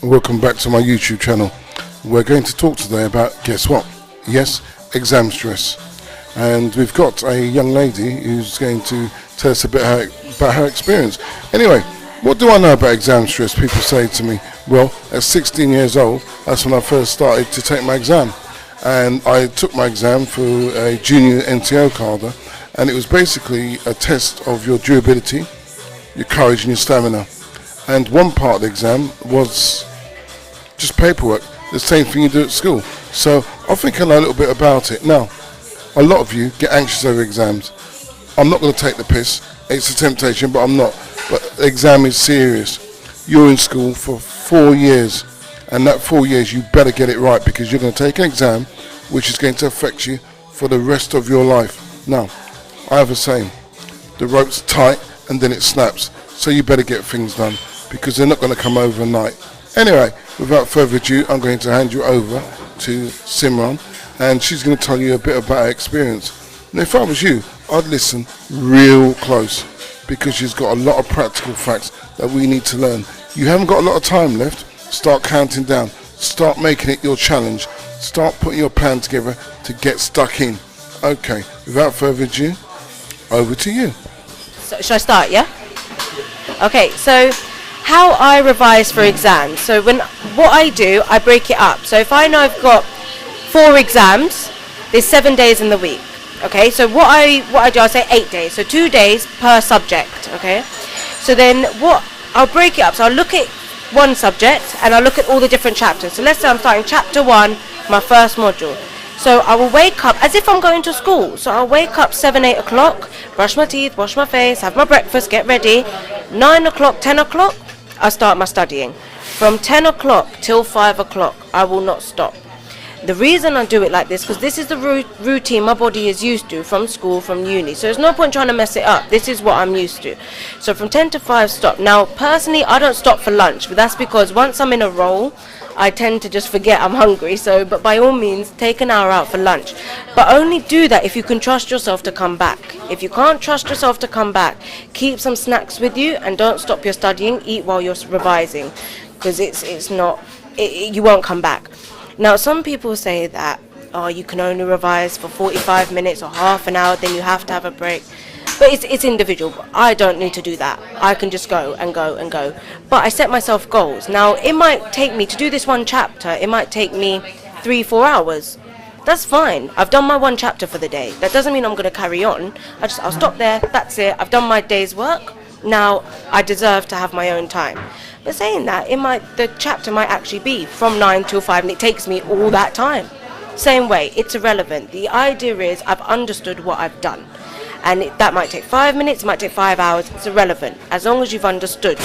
Welcome back to my YouTube channel. We're going to talk today about, guess what? Yes, exam stress. And we've got a young lady who's going to tell us a bit about her experience. Anyway, what do I know about exam stress? People say to me, well, at 16 years old, that's when I first started to take my exam. And I took my exam for a junior NTO carder, and it was basically a test of your durability, your courage and your stamina. And one part of the exam was just paperwork, the same thing you do at school. So I think I know a little bit about it. Now, a lot of you get anxious over exams. I'm not going to take the piss. It's a temptation, but I'm not. But the exam is serious. You're in school for 4 years, and that 4 years you better get it right, because you're going to take an exam which is going to affect you for the rest of your life. Now, I have a saying, the rope's tight and then it snaps. So you better get things done, because they're not going to come overnight. Anyway, without further ado, I'm going to hand you over to Simran, and she's going to tell you a bit about her experience. And if I was you, I'd listen real close, because she's got a lot of practical facts that we need to learn. You haven't got a lot of time left. Start counting down. Start making it your challenge. Start putting your plan together to get stuck in. Okay, without further ado, over to you. So, shall I start, yeah? Okay, so how I revise for exams. So what I do, I break it up. So if I know I've got 4 exams, there's 7 days in the week. Okay, so what I do, I say 8 days. So 2 days per subject. Okay, so then I'll break it up. So I'll look at one subject and I'll look at all the different chapters. So let's say I'm starting chapter 1, my first module. So I will wake up as if I'm going to school. So I'll wake up 7, 8 o'clock, brush my teeth, wash my face, have my breakfast, get ready. 9 o'clock, 10 o'clock, I start my studying. From 10 o'clock till 5 o'clock, I will not stop. The reason I do it like this, because this is the routine my body is used to from school, from uni. So there's no point trying to mess it up. This is what I'm used to. So from 10 to 5, stop. Now, personally, I don't stop for lunch, but that's because once I'm in a roll, I tend to just forget I'm hungry. So, but by all means, take an hour out for lunch. But only do that if you can trust yourself to come back. If you can't trust yourself to come back, keep some snacks with you and don't stop your studying. Eat while you're revising, because you won't come back. Now, some people say that, you can only revise for 45 minutes or half an hour, then you have to have a break. But it's individual. I don't need to do that. I can just go and go and go. But I set myself goals. Now, it might take me, to do this one chapter, it might take me 3-4 hours. That's fine. I've done my one chapter for the day. That doesn't mean I'm going to carry on. I'll stop there. That's it. I've done my day's work. Now, I deserve to have my own time. But saying that, the chapter might actually be from 9 till 5, and it takes me all that time. Same way, it's irrelevant. The idea is I've understood what I've done. And that might take 5 minutes, it might take 5 hours, it's irrelevant, as long as you've understood.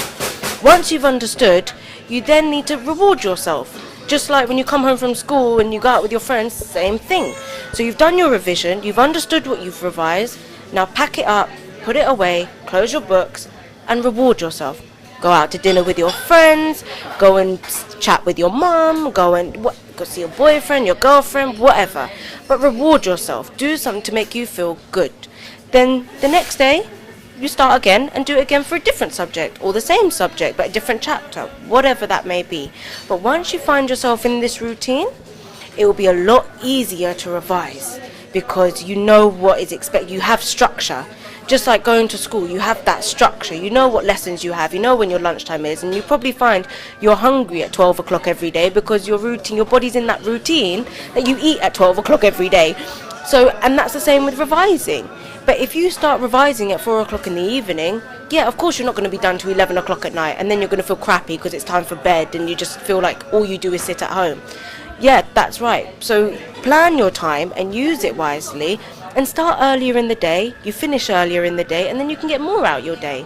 Once you've understood, you then need to reward yourself. Just like when you come home from school and you go out with your friends, same thing. So you've done your revision, you've understood what you've revised, now pack it up, put it away, close your books, and reward yourself. Go out to dinner with your friends, go and chat with your mum, go see your boyfriend, your girlfriend, whatever. But reward yourself, do something to make you feel good. Then the next day, you start again and do it again for a different subject, or the same subject but a different chapter, whatever that may be. But once you find yourself in this routine, it will be a lot easier to revise, because you know what is expected. You have structure. Just like going to school, you have that structure. You know what lessons you have. You know when your lunchtime is, and you probably find you're hungry at 12 o'clock every day, because your body's in that routine that you eat at 12 o'clock every day. So, and that's the same with revising. But if you start revising at 4 o'clock in the evening, yeah, of course you're not going to be done till 11 o'clock at night, and then you're going to feel crappy because it's time for bed, and you just feel like all you do is sit at home. Yeah, that's right. So plan your time and use it wisely, and start earlier in the day, you finish earlier in the day, and then you can get more out your day.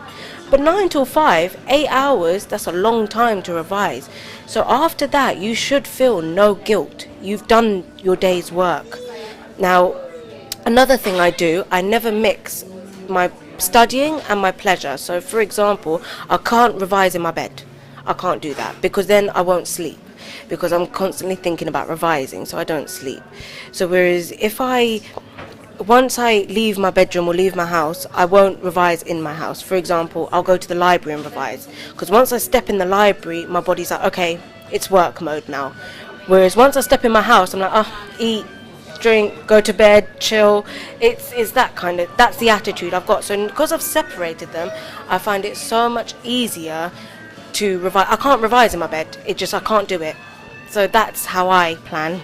But 9 till 5, 8 hours, that's a long time to revise. So after that, you should feel no guilt. You've done your day's work. Now, another thing I do, I never mix my studying and my pleasure. So for example, I can't revise in my bed. I can't do that, because then I won't sleep, because I'm constantly thinking about revising, so I don't sleep. So whereas once I leave my bedroom or leave my house, I won't revise in my house. For example, I'll go to the library and revise, because once I step in the library, my body's like, okay, it's work mode now. Whereas once I step in my house, I'm like, oh, eat, drink, go to bed, chill. It's that kind of, that's the attitude I've got. So because I've separated them, I find it so much easier to revise. I can't revise in my bed. I can't do it. So that's how I plan.